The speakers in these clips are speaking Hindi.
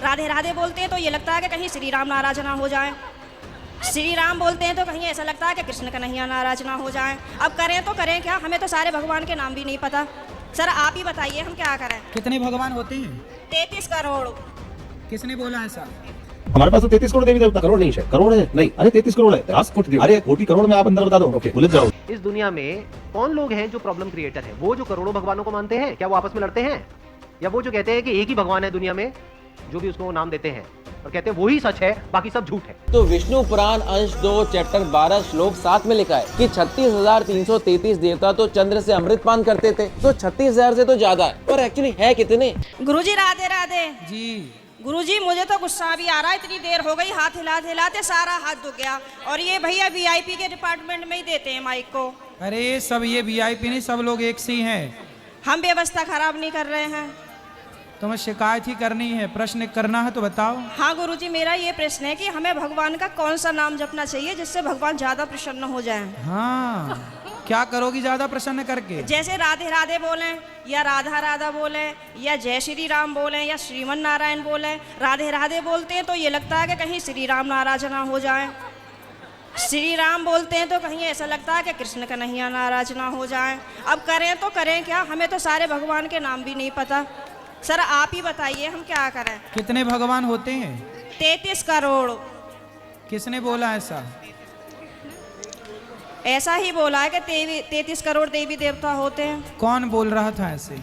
राधे राधे बोलते हैं तो ये लगता है कि कहीं श्री राम नाराज ना हो जाएं। श्री राम बोलते हैं तो कहीं ऐसा लगता है कि कृष्ण कन्हैया नाराज ना हो जाएं। अब करें तो करें क्या, हमें तो सारे भगवान के नाम भी नहीं पता। सर आप ही बताइए हम क्या करें। कितने भगवान होते हैं? 33 करोड़। किसने बोला ऐसा? हमारे पास तो 33 करोड़ देवी देवता। करोड़ नहीं है, करोड़ है नहीं, अरे 33 करोड़ है। 10 कोटि, अरे कोटि करोड़ में आप अंदर बता दो, ओके उलझ जाओ। इस दुनिया में कौन लोग हैं जो प्रॉब्लम क्रिएटर हैं? वो जो करोड़ों भगवानों को मानते हैं, क्या वो आपस में लड़ते हैं? या वो जो कहते हैं कि एक ही भगवान है दुनिया में, जो भी उसको नाम देते हैं और कहते हैं वही सच है, बाकी सब झूठ है? तो विष्णु पुराण अंश 2 चैप्टर 12 श्लोक 7 में लिखा है कि 36,333 देवता तो चंद्र से अमृत पान करते थे, तो 36,000 से तो ज्यादा है। और एक्चुअली है कितने? गुरुजी राधे राधे जी गुरुजी, मुझे तो गुस्सा भी आ रहा है, इतनी देर हो गई, हाथ हिलाते हिलाते सारा हाथ दुख गया। और ये भैया वीआईपी के डिपार्टमेंट में ही देते हैं माइक को। अरे सब ये वीआईपी नहीं, सब लोग एक से ही हैं। हम व्यवस्था खराब नहीं कर रहे हैं। तुम्हें शिकायत ही करनी है, प्रश्न करना है तो बताओ। हाँ गुरुजी, मेरा ये प्रश्न है कि हमें भगवान का कौन सा नाम जपना चाहिए जिससे भगवान ज्यादा प्रसन्न हो जाएं। हाँ, क्या करोगी ज्यादा प्रसन्न करके? जैसे राधे राधे बोलें या राधा राधा बोलें या जय श्री राम बोलें या श्रीमन नारायण बोलें। राधे राधे बोलते हैं तो ये लगता है कि कहीं श्री राम नाराज ना हो जाएं। श्री राम बोलते हैं तो कहीं ऐसा लगता है कि कृष्ण कन्हैया नाराज ना हो जाएं। अब करें तो करें क्या, हमें तो सारे भगवान के नाम भी नहीं पता। सर आप ही बताइए हम क्या करें। कितने भगवान होते हैं? 33 करोड़। किसने बोला ऐसा? ऐसा ही बोला है कि 33 करोड़ देवी देवता होते हैं। कौन बोल रहा था ऐसे?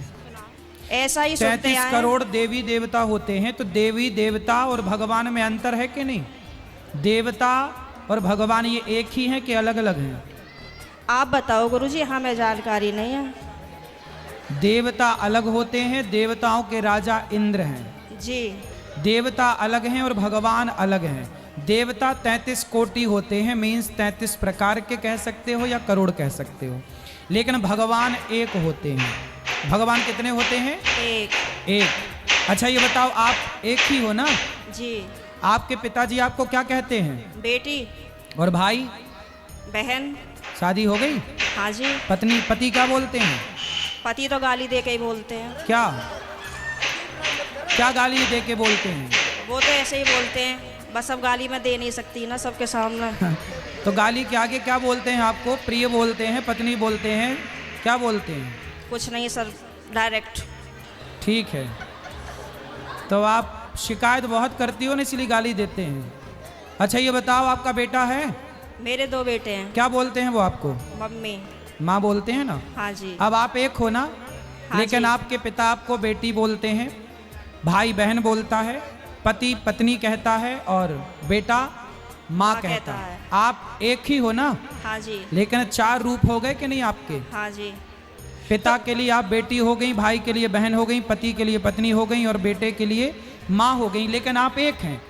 ऐसा ही सुनते 33 आए हैं। करोड़ देवी देवता होते हैं, तो देवी देवता और भगवान में अंतर है कि नहीं? देवता और भगवान ये एक ही हैं कि अलग अलग हैं? आप बताओ गुरुजी, हमें जानकारी नहीं है। देवता अलग होते हैं, देवताओं के राजा इंद्र हैं जी। देवता अलग हैं और भगवान अलग हैं। देवता 33 कोटि होते हैं, मीन्स 33 प्रकार के कह सकते हो या करोड़ कह सकते हो, लेकिन भगवान एक होते हैं। भगवान कितने होते हैं? एक। अच्छा ये बताओ, आप एक ही हो ना? जी। आपके पिताजी आपको क्या कहते हैं? बेटी। और भाई? बहन। शादी हो गई? हाँ जी। पति क्या बोलते हैं? पति तो गाली दे के ही बोलते हैं। क्या क्या गाली दे के बोलते हैं? वो तो ऐसे ही बोलते हैं, बस अब गाली मैं दे नहीं सकती ना सबके सामने। तो गाली के आगे क्या बोलते हैं आपको? प्रिय बोलते हैं, पत्नी बोलते हैं, क्या बोलते हैं? कुछ नहीं सर, डायरेक्ट। ठीक है, तो आप शिकायत बहुत करती हो ना, इसलिए गाली देते हैं। अच्छा ये बताओ, आपका बेटा है? मेरे 2 बेटे हैं। क्या बोलते हैं वो आपको? मम्मी। माँ बोलते हैं ना? हाँ जी। अब आप एक हो ना? हाँ लेकिन जी। आपके पिता आपको बेटी बोलते हैं, भाई बहन बोलता है, पति पत्नी कहता है और बेटा माँ कहता है। आप एक ही हो ना? हाँ जी। लेकिन 4 रूप हो गए कि नहीं आपके? हाँ जी। पिता के लिए आप बेटी हो गई, भाई के लिए बहन हो गई, पति के लिए पत्नी हो गई और बेटे के लिए माँ हो गई, लेकिन आप एक हैं।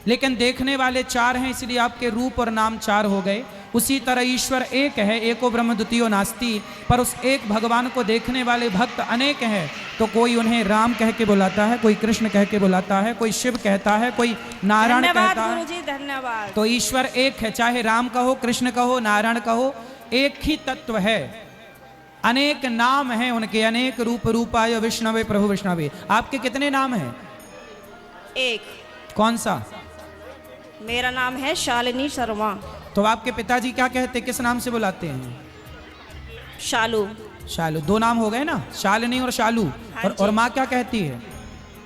लेकिन देखने वाले 4 हैं, इसलिए आपके रूप और नाम 4 हो गए। उसी तरह ईश्वर एक है, एको ब्रह्म द्वितीयो नास्ति, पर उस एक भगवान को देखने वाले भक्त अनेक हैं। तो कोई उन्हें राम कह के बुलाता है, कोई कृष्ण कह के बुलाता है, कोई शिव कहता है, कोई नारायण कहता है। गुरुजी धन्यवाद। तो ईश्वर एक है, चाहे राम कहो, कृष्ण कहो, नारायण कहो, एक ही तत्व है। अनेक नाम हैं उनके, अनेक रूप रूपाय विष्णवे प्रभु विष्णवे। आपके कितने नाम हैं? एक। कौन सा? मेरा नाम है शालिनी शर्मा। तो आपके पिताजी क्या कहते, किस नाम से बुलाते हैं? शालू। शालू। 2 नाम हो गए ना, शालिनी और शालू। हाँ और माँ क्या कहती है?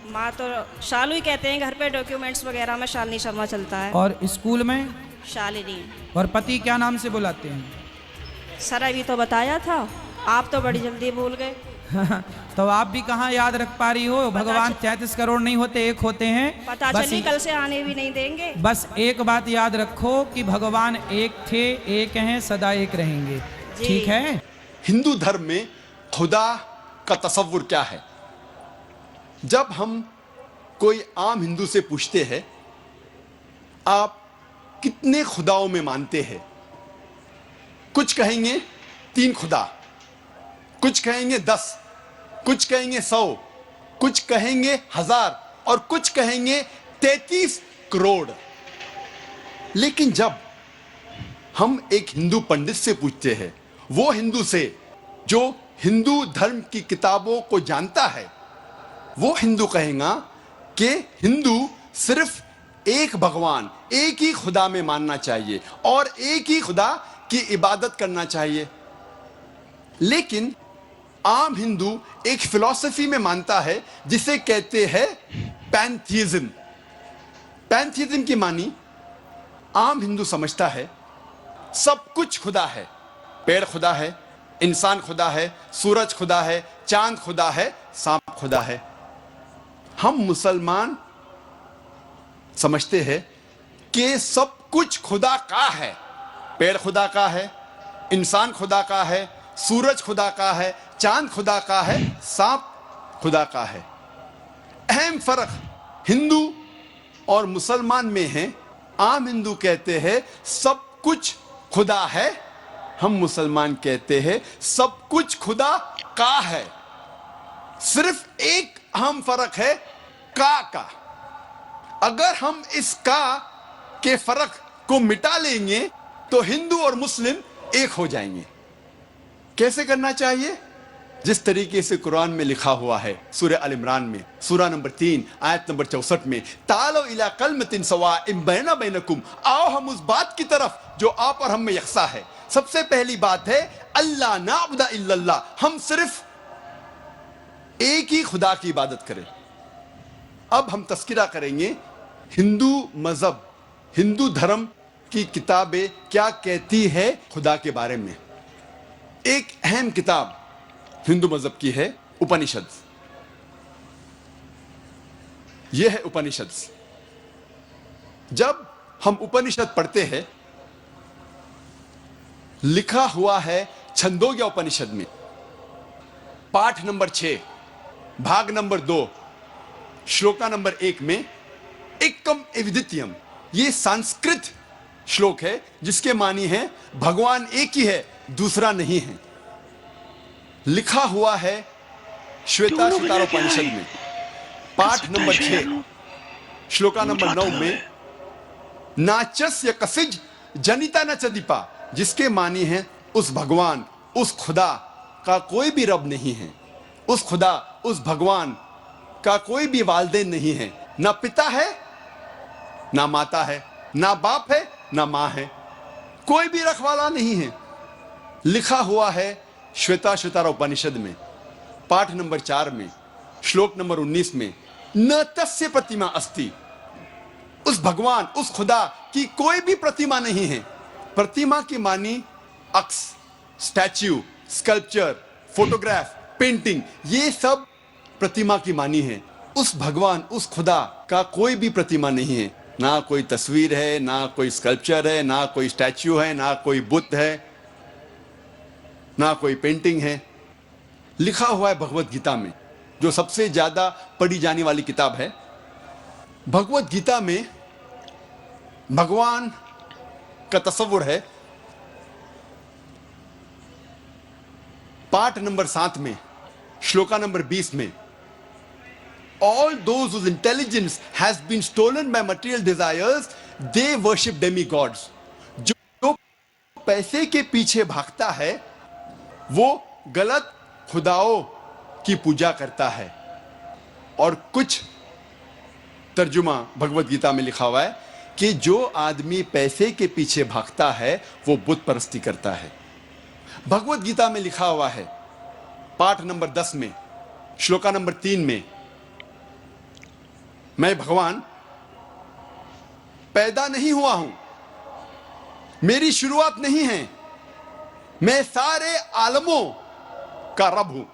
माँ तो शालू ही कहते हैं, घर पे डॉक्यूमेंट्स वगैरह में शालिनी शर्मा चलता है। और स्कूल में? शालिनी। और पति क्या नाम से बुलाते हैं? सर अभी तो बताया था, आप तो बड़ी जल्दी भूल गए। तो आप भी कहाँ याद रख पा रही हो? भगवान 33 करोड़ नहीं होते, एक होते हैं। पता चली कल से आने भी नहीं देंगे। बस एक बात याद रखो कि भगवान एक थे, एक हैं, सदा एक रहेंगे। ठीक है? हिंदू धर्म में खुदा का तसव्वुर क्या है? जब हम कोई आम हिंदू से पूछते हैं आप कितने खुदाओं में मानते हैं, कुछ कहेंगे 3 खुदा, कुछ कहेंगे 10, कुछ कहेंगे 100, कुछ कहेंगे 1000 और कुछ कहेंगे 33 करोड़। लेकिन जब हम एक हिंदू पंडित से पूछते हैं, वो हिंदू से जो हिंदू धर्म की किताबों को जानता है, वो हिंदू कहेगा कि हिंदू सिर्फ एक भगवान, एक ही खुदा में मानना चाहिए और एक ही खुदा की इबादत करना चाहिए। लेकिन आम हिंदू एक फिलॉसफी में मानता है जिसे कहते हैं पैंथीइज्म। पैंथीइज्म की मानी आम हिंदू समझता है सब कुछ खुदा है। पेड़ खुदा है, इंसान खुदा है, सूरज खुदा है, चांद खुदा है, सांप खुदा है। हम मुसलमान समझते हैं कि सब कुछ खुदा का है। पेड़ खुदा का है, इंसान खुदा का है, सूरज खुदा का है, चांद खुदा का है, सांप खुदा का है। अहम फर्क हिंदू और मुसलमान में है। आम हिंदू कहते हैं सब कुछ खुदा है, हम मुसलमान कहते हैं सब कुछ खुदा का है। सिर्फ एक अहम फर्क है का। अगर हम इस का के फर्क को मिटा लेंगे तो हिंदू और मुस्लिम एक हो जाएंगे। कैसे करना चाहिए? जिस तरीके से कुरान में लिखा हुआ है, सूरह अल इमरान में सूरह नंबर 3 आयत नंबर 64 में, तालो इला कलमतिन सवाइम बैना बैनकुम, आओ हम उस बात की तरफ जो आप और हम में यकसा है। सबसे पहली बात है अल्लाह नाबुदा इल्लल्लाह, हम सिर्फ एक ही खुदा की इबादत करें। अब हम तस्किरा करेंगे हिंदू मजहब, हिंदू धर्म की किताबें क्या कहती है खुदा के बारे में। एक अहम किताब हिंदू मजहब की है उपनिषद। यह है उपनिषद। जब हम उपनिषद पढ़ते हैं, लिखा हुआ है छंदोग्य उपनिषद में पाठ नंबर 6 भाग नंबर 2 श्लोका नंबर 1 में एकम एविदित्यम, ये संस्कृत श्लोक है जिसके मानी है भगवान एक ही है, दूसरा नहीं है। लिखा हुआ है श्वेता श्वेतारोपनिषद में पाठ नंबर 6 श्लोका नंबर 9 में नाचस्य कसिज जनिता न चदीपा, जिसके मानी है उस भगवान, उस खुदा का कोई भी रब नहीं है। उस खुदा, उस भगवान का कोई भी वालिदैन नहीं है। ना पिता है, ना माता है, ना बाप है, ना मां है, कोई भी रखवाला नहीं है। लिखा हुआ है श्वेता श्वेतारोपनिषद में पाठ नंबर 4 में श्लोक नंबर 19 में न तस्य प्रतिमा अस्ति, उस भगवान, उस खुदा की कोई भी प्रतिमा नहीं है। प्रतिमा की मानी अक्स, स्टैच्यू, स्कल्पचर, फोटोग्राफ, पेंटिंग, ये सब प्रतिमा की मानी है। उस भगवान, उस खुदा का कोई भी प्रतिमा नहीं है। ना कोई तस्वीर है, ना कोई स्कल्पचर है, ना कोई स्टैच्यू है, ना कोई बुत है, ना कोई पेंटिंग है। लिखा हुआ है भगवत गीता में, जो सबसे ज्यादा पढ़ी जाने वाली किताब है। भगवत गीता में भगवान का तस्वुर है पाठ नंबर 7 में श्लोका नंबर 20 में, all those whose intelligence has been stolen by material desires, they worship demigods. जो पैसे के पीछे भागता है वो गलत खुदाओं की पूजा करता है। और कुछ तर्जुमा भगवत गीता में लिखा हुआ है कि जो आदमी पैसे के पीछे भागता है वो बुत परस्ती करता है। भगवत गीता में लिखा हुआ है पाठ नंबर 10 में श्लोका नंबर 3 में, मैं भगवान पैदा नहीं हुआ हूं, मेरी शुरुआत नहीं है, मैं सारे आलमों का रब हूं।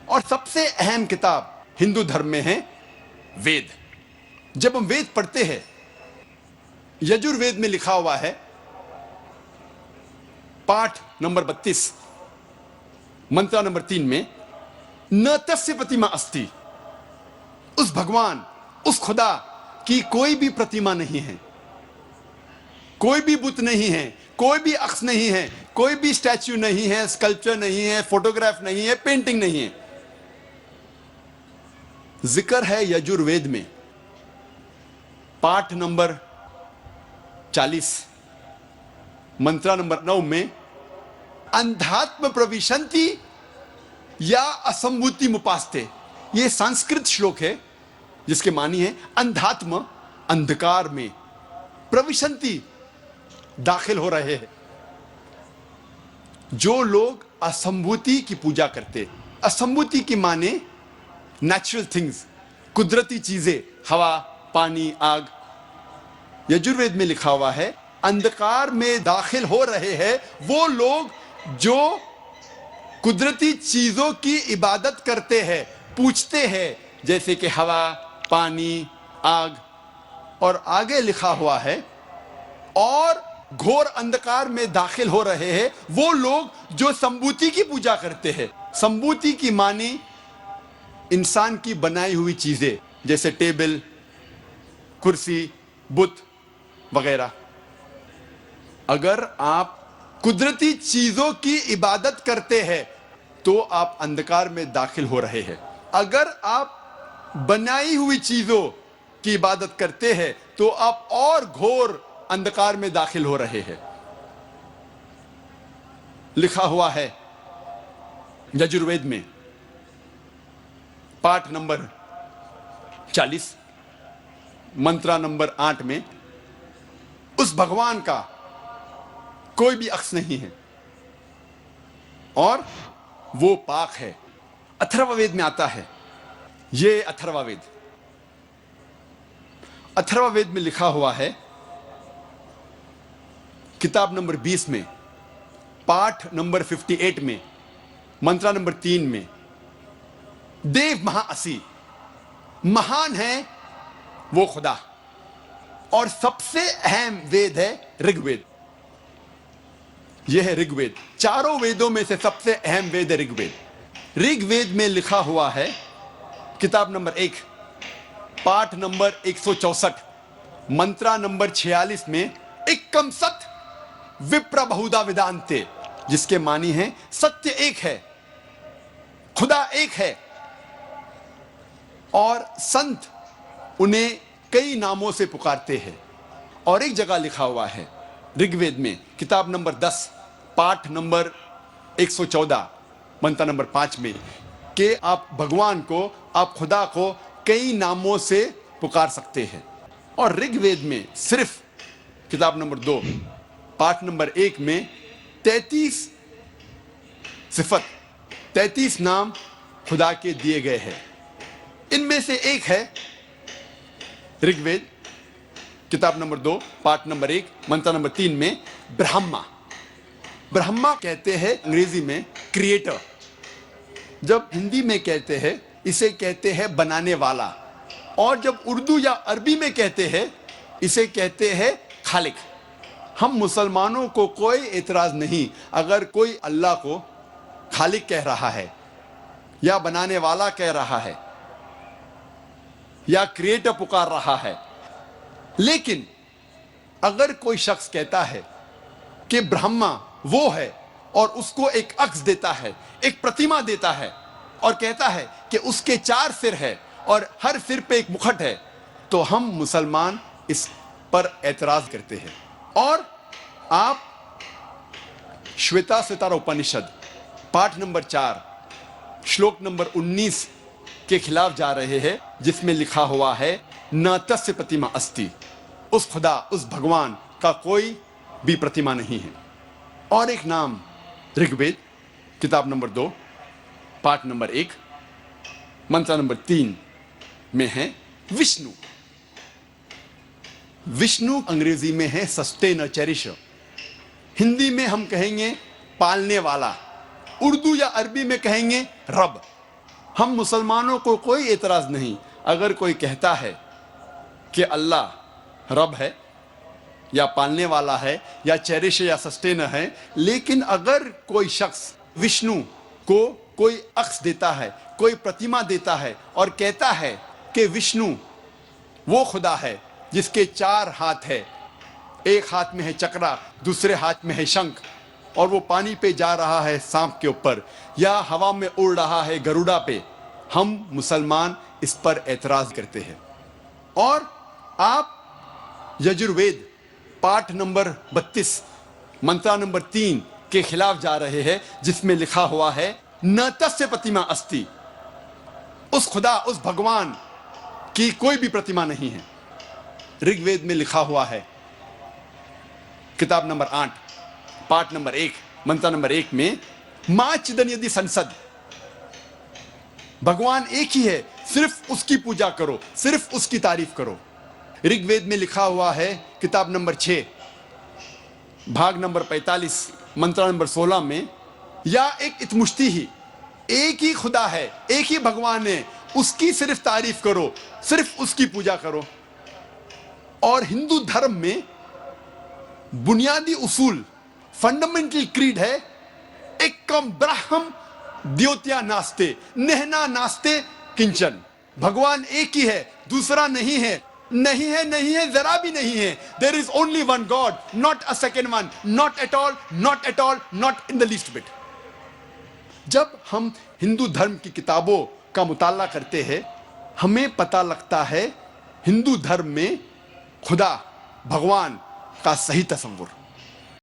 और सबसे अहम किताब हिंदू धर्म में है वेद। जब हम वेद पढ़ते हैं, यजुर्वेद में लिखा हुआ है पाठ नंबर 32 मंत्र नंबर 3 में, न तस्य प्रतिमा अस्ति, उस भगवान, उस खुदा की कोई भी प्रतिमा नहीं है, कोई भी बुत नहीं है, कोई भी अक्स नहीं है, कोई भी स्टैच्यू नहीं है, स्कल्पचर नहीं है, फोटोग्राफ नहीं है, पेंटिंग नहीं है। जिक्र है यजुर्वेद में पाठ नंबर 40 मंत्र नंबर 9 में, अंधात्म प्रविशंति या असंभूति मुपास्ते, ये संस्कृत श्लोक है जिसके मानी है अंधात्म अंधकार में प्रविशंति दाखिल हो रहे हैं। जो लोग असंभूति की पूजा करते, असंभूति की माने नेचुरल थिंग्स, कुदरती चीजें, हवा, पानी, आग। यजुर्वेद में लिखा हुआ है अंधकार में दाखिल हो रहे हैं वो लोग जो कुदरती चीजों की इबादत करते हैं, पूजते हैं, जैसे कि हवा, पानी, आग। और आगे लिखा हुआ है और घोर अंधकार में दाखिल हो रहे हैं वो लोग जो संभूति की पूजा करते हैं। संभूति की मानी इंसान की बनाई हुई चीजें, जैसे टेबल, कुर्सी, बुत वगैरह। अगर आप कुदरती चीजों की इबादत करते हैं तो आप अंधकार में दाखिल हो रहे हैं। अगर आप बनाई हुई चीजों की इबादत करते हैं तो आप और घोर अंधकार में दाखिल हो रहे हैं। लिखा हुआ है यजुर्वेद में पाठ नंबर 40 मंत्रा नंबर 8 में उस भगवान का कोई भी अक्स नहीं है और वो पाक है। अथर्ववेद में आता है, ये अथर्ववेद, अथर्ववेद में लिखा हुआ है किताब नंबर 20 में पाठ नंबर 58 में मंत्रा नंबर 3 में, देव महाअसी, महान है वो खुदा। और सबसे अहम वेद है ऋग्वेद। यह है ऋग्वेद। चारों वेदों में से सबसे अहम वेद है ऋग्वेद। ऋग्वेद में लिखा हुआ है किताब नंबर 1 पाठ नंबर 164 मंत्रा नंबर 46 में एकम सत विप्र बहुधा वेदांते, जिसके मानी है सत्य एक है, खुदा एक है और संत उन्हें कई नामों से पुकारते हैं। और एक जगह लिखा हुआ है ऋग्वेद में किताब नंबर 10 पाठ नंबर 114 मंत्र नंबर 5 में कि आप भगवान को, आप खुदा को कई नामों से पुकार सकते हैं। और ऋग्वेद में सिर्फ किताब नंबर 2 पाठ नंबर 1 में 33 सिफत, 33 नाम खुदा के दिए गए हैं। इनमें से एक है ऋग्वेद किताब नंबर 2 पाठ नंबर 1 मंत्र नंबर 3 में ब्रह्मा। ब्रह्मा कहते हैं अंग्रेजी में क्रिएटर। जब हिंदी में कहते हैं इसे कहते हैं बनाने वाला, और जब उर्दू या अरबी में कहते हैं इसे कहते हैं खालिक। हम मुसलमानों को कोई एतराज नहीं अगर कोई अल्लाह को खालिक कह रहा है या बनाने वाला कह रहा है या क्रिएटर पुकार रहा है। लेकिन अगर कोई शख्स कहता है कि ब्रह्मा वो है और उसको एक अक्स देता है, एक प्रतिमा देता है और कहता है कि उसके 4 सिर है और हर सिर पे एक मुकुट है, तो हम मुसलमान इस पर एतराज करते हैं। और आप श्वेता सितारा उपनिषद पाठ नंबर 4 श्लोक नंबर 19 के खिलाफ जा रहे हैं, जिसमें लिखा हुआ है न तस्य प्रतिमा अस्ति, उस खुदा, उस भगवान का कोई भी प्रतिमा नहीं है। और एक नाम ऋग्वेद किताब नंबर 2 पाठ नंबर 1 मंत्र नंबर 3 में है विष्णु। विष्णु अंग्रेजी में है सस्टेनर, चेरिशर। हिंदी में हम कहेंगे पालने वाला, उर्दू या अरबी में कहेंगे रब। हम मुसलमानों को कोई एतराज नहीं अगर कोई कहता है कि अल्लाह रब है या पालने वाला है या चेरिश या सस्टेनर है। लेकिन अगर कोई शख्स विष्णु को कोई अक्स देता है, कोई प्रतिमा देता है और कहता है कि विष्णु वो खुदा है जिसके 4 हाथ है, एक हाथ में है चक्रा, दूसरे हाथ में है शंख, और वो पानी पे जा रहा है सांप के ऊपर या हवा में उड़ रहा है गरुड़ा पे, हम मुसलमान इस पर एतराज करते हैं। और आप यजुर्वेद पाठ नंबर 32 मंत्रा नंबर 3 के खिलाफ जा रहे हैं, जिसमें लिखा हुआ है न तस्य प्रतिमा अस्ति, उस खुदा, उस भगवान की कोई भी प्रतिमा नहीं है। ऋग्वेद में लिखा हुआ है, किताब नंबर 8, पाठ नंबर 1, मंत्र नंबर 1 में, मां चिदन यदि संसद, भगवान एक ही है, सिर्फ उसकी पूजा करो, सिर्फ उसकी तारीफ करो। ऋग्वेद में लिखा हुआ है, किताब नंबर 6, भाग नंबर 45, मंत्र नंबर 16 में, या एक इतमुश्ती ही, एक ही खुदा है, एक ही भगवान है, उसकी सिर्फ तारीफ करो, सिर्फ उसकी पूजा करो। और हिंदू धर्म में बुनियादी उसूल, फंडामेंटल क्रीड है, एकम ब्रह्म द्योत्या नास्ते, नेहना नास्ते किंचन। भगवान एक ही है, दूसरा नहीं है, नहीं है, नहीं है, जरा भी नहीं है। There is only one God, not a second one, not at all, not at all, not in the least bit. जब हम हिंदू धर्म की किताबों का मुताला करते हैं, हमें पता लगता है हिंदू धर्म में खुदा, भगवान का सही तस्वुर।